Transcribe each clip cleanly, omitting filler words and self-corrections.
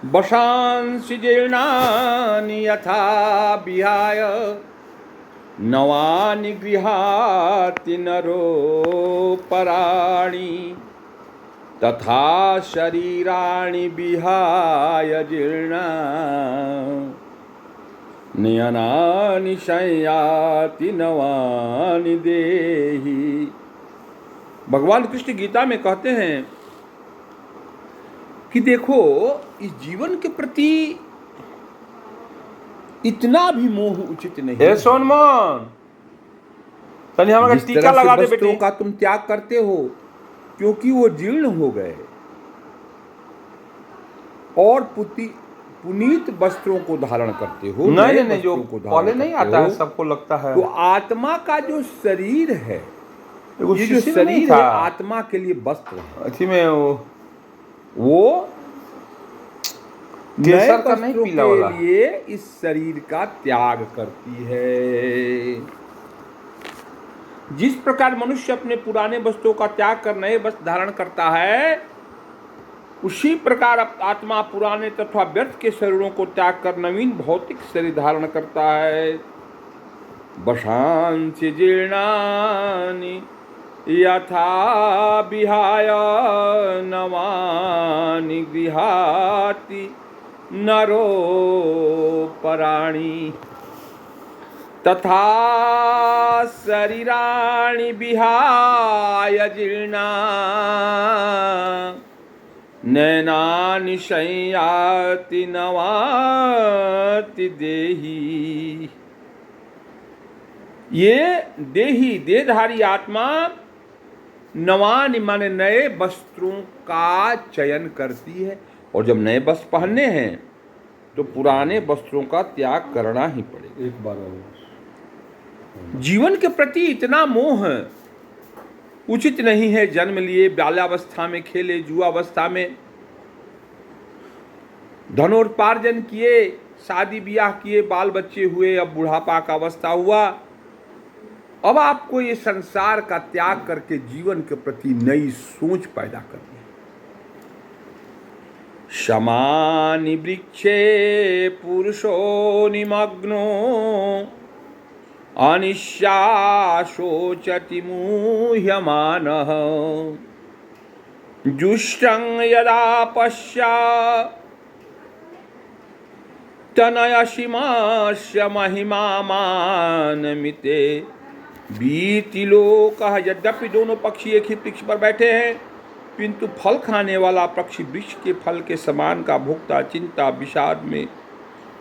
वशांसि जीर्णानि यथा विहाय नवानि गृहाति नरोपराणि तथा शरीराणि विहाय जीर्णा नयनानि संयाति नवानि देहि। भगवान कृष्ण गीता में कहते हैं कि देखो, इस जीवन के प्रति इतना भी मोह उचित नहीं है। सोनमोहन जिस टीका तरह से लगा दे वस्त्रों बेटी। का तुम त्याग करते हो क्योंकि वो जीर्ण हो गए, और पुनीत वस्त्रों को धारण करते हो, नहीं, जो वस्त्रों को पहले धारण नहीं करते आता हो, है, सबको लगता है। तो आत्मा का जो शरीर है, ये जो शिशि में नहीं शरीर था, है आत्मा के लिए वस्त्र है। अच्छी में वो नए केसर का नहीं, वस्त्रों पीला के वाला। लिए इस शरीर का त्याग करती है। जिस प्रकार मनुष्य अपने पुराने वस्त्रों का त्याग कर नए वस्त्र धारण करता है, उसी प्रकार आत्मा पुराने तथा व्यर्थ के शरीरों को त्याग कर नवीन भौतिक शरीर धारण करता है। वशांसि जीर्णानि यथा विहाय नवानि गृहाति नरोपराणि तथा शरीराणि विहाय जीर्णा नयनानि संयाति नवाति देहि। ये देही देहधारी आत्मा नवानि माने नए वस्त्रों का चयन करती है, और जब नए वस्त्र पहनने हैं तो पुराने वस्त्रों का त्याग करना ही पड़ेगा। एक बार जीवन के प्रति इतना मोह उचित नहीं है। जन्म लिए, बाल्यावस्था में खेले, जुआवस्था में धनोपार्जन किए, शादी ब्याह किए, बाल बच्चे हुए, अब बुढ़ापा का अवस्था हुआ, अब आपको ये संसार का त्याग करके जीवन के प्रति नई सोच पैदा करनी है। शमानि वृक्षे पुरुषो निमग्नो अनिश्याशोचति मुह्यमानः जुष्टं यदा पश्यात् तनयसीमास्य महिमामानमिते बीतिलोकः। यद्यपि दोनों पक्षी एक ही वृक्ष पर बैठे हैं, किंतु फल खाने वाला पक्षी वृक्ष के फल के समान का भोक्ता चिंता विषाद में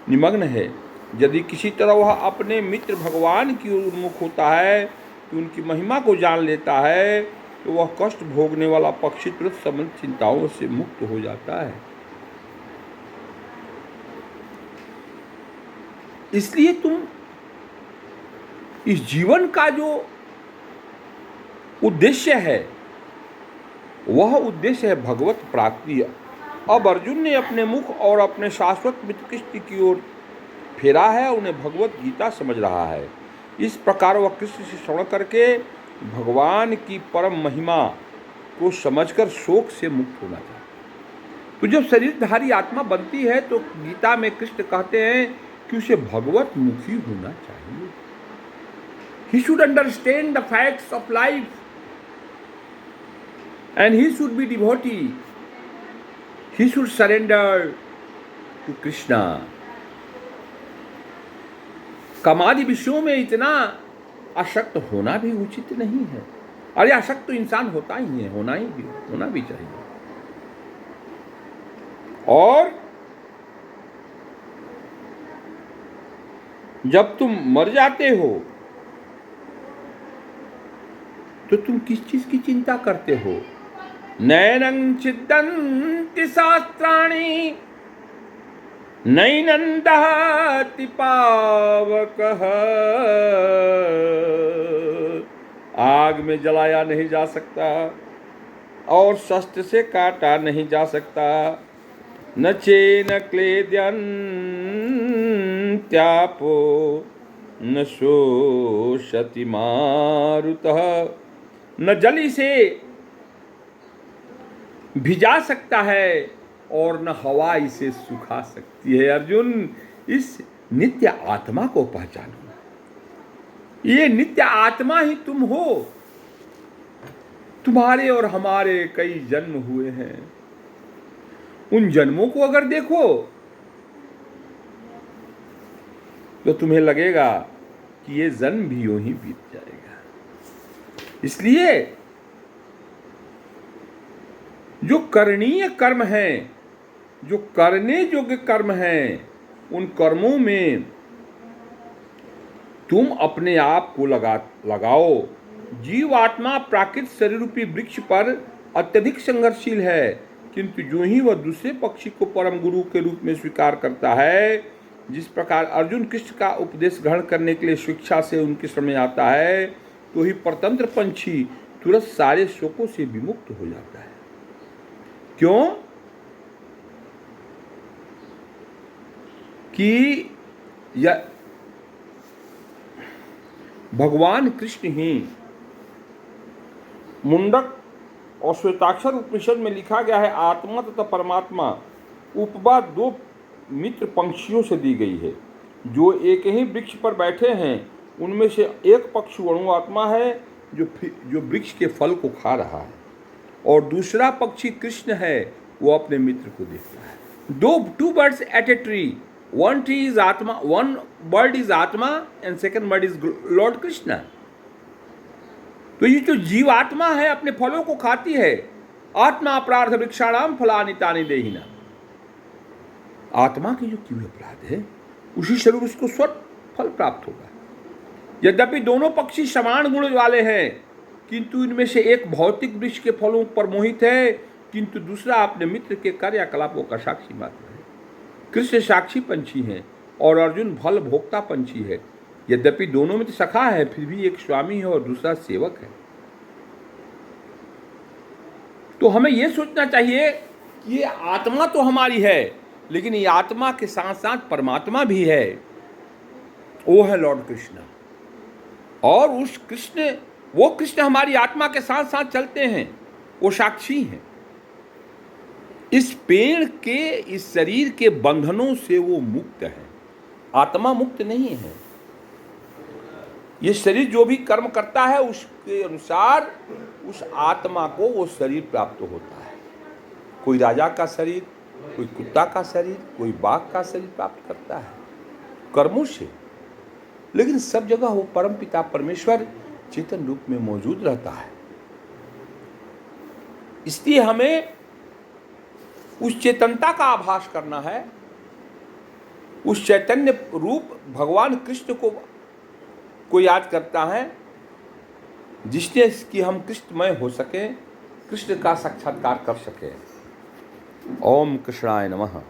निमग्न है। यदि किसी तरह वह अपने मित्र भगवान की ओर उन्मुख होता है, कि उनकी महिमा को जान लेता है, तो वह कष्ट भोगने वाला पक्षी तुरंत समस्त चिंताओं से मुक्त हो जाता है। इसलिए तुम इस जीवन का जो उद्देश्य है, वह उद्देश्य है भगवत प्राप्ति। अब अर्जुन ने अपने मुख और अपने शाश्वत मित्र कृष्ण की ओर फेरा है, उन्हें भगवत गीता समझ रहा है। इस प्रकार वह कृष्ण से श्रवण करके भगवान की परम महिमा को समझकर शोक से मुक्त होना चाहिए। तो जब शरीरधारी आत्मा बनती है तो गीता में कृष्ण कहते हैं कि उसे भगवत मुखी होना चाहिए। He should understand the facts of life and he should be devotee. He should surrender to Krishna. कामादि विषयों में इतना आसक्त होना भी उचित नहीं है। अरे आसक्त तो इंसान होता ही है, होना भी चाहिए। और जब तुम मर जाते हो तो तुम किस चीज की चिंता करते हो? नैनं छिद्यन्ति शास्त्राणि नैनं दहति पावकः। आग में जलाया नहीं जा सकता और शस्त्र से काटा नहीं जा सकता। न चेन क्लेद्यन्त्यापो न शोषति मारुतः। न जली से भिजा सकता है और न हवा इसे सुखा सकती है। अर्जुन, इस नित्य आत्मा को पहचानो। ये नित्य आत्मा ही तुम हो। तुम्हारे और हमारे कई जन्म हुए हैं। उन जन्मों को अगर देखो तो तुम्हें लगेगा कि ये जन्म भी यूं ही बीत जाएगा। इसलिए जो करणीय कर्म हैं, जो करने योग्य कर्म हैं, उन कर्मों में तुम अपने आप को लगाओ। जीवात्मा प्राकृत शरीर रूपी वृक्ष पर अत्यधिक संघर्षशील है, किंतु जो ही वह दूसरे पक्षी को परम गुरु के रूप में स्वीकार करता है, जिस प्रकार अर्जुन कृष्ण का उपदेश ग्रहण करने के लिए स्वेच्छा से उनके सामने आता है, तो ही परतंत्र पंछी तुरंत सारे शोकों से विमुक्त हो जाता है। क्यों? कि भगवान कृष्ण ही मुंडक और श्वेताक्षर उपनिषद में लिखा गया है, आत्मा तथा परमात्मा उपमा दो मित्र पंक्षियों से दी गई है, जो एक ही वृक्ष पर बैठे हैं। उनमें से एक पक्षी अणु आत्मा है जो वृक्ष के फल को खा रहा है, और दूसरा पक्षी कृष्ण है, वो अपने मित्र को देखता है। Two birds at a tree, one tree is atma, one bird is atma and second bird is Lord Krishna. तो ये जो जीवात्मा है अपने फलों को खाती है। आत्मा अपराध वृक्षाणाम फलानि तानि देहिना। आत्मा के जो किए अपराध है उसी स्वरूप उसको स्वर्ग फल प्राप्त होगा। यद्यपि दोनों पक्षी समान गुण वाले हैं, किंतु इनमें से एक भौतिक वृक्ष के फलों पर मोहित है, किंतु दूसरा अपने मित्र के कार्याकलापों का साक्षी मात्र है। कृष्ण साक्षी पंछी हैं और अर्जुन फल भोक्ता पंछी है। यद्यपि दोनों में तो सखा है, फिर भी एक स्वामी है और दूसरा सेवक है। तो हमें यह सोचना चाहिए कि ये आत्मा तो हमारी है, लेकिन ये आत्मा के साथ साथ परमात्मा भी है, वो है लॉर्ड कृष्ण। और उस कृष्ण, वो कृष्ण हमारी आत्मा के साथ साथ चलते हैं, वो साक्षी हैं। इस पेड़ के, इस शरीर के बंधनों से वो मुक्त है। आत्मा मुक्त नहीं है। ये शरीर जो भी कर्म करता है उसके अनुसार उस आत्मा को वो शरीर प्राप्त होता है। कोई राजा का शरीर, कोई कुत्ता का शरीर, कोई बाघ का शरीर प्राप्त करता है कर्मों से, लेकिन सब जगह वो परम पिता परमेश्वर चेतन रूप में मौजूद रहता है। इसलिए हमें उस चेतनता का आभास करना है। उस चैतन्य रूप भगवान कृष्ण को याद करता है, जिसने कि हम कृष्णमय हो सके, कृष्ण का साक्षात्कार कर सके। ओम कृष्णाय नमः।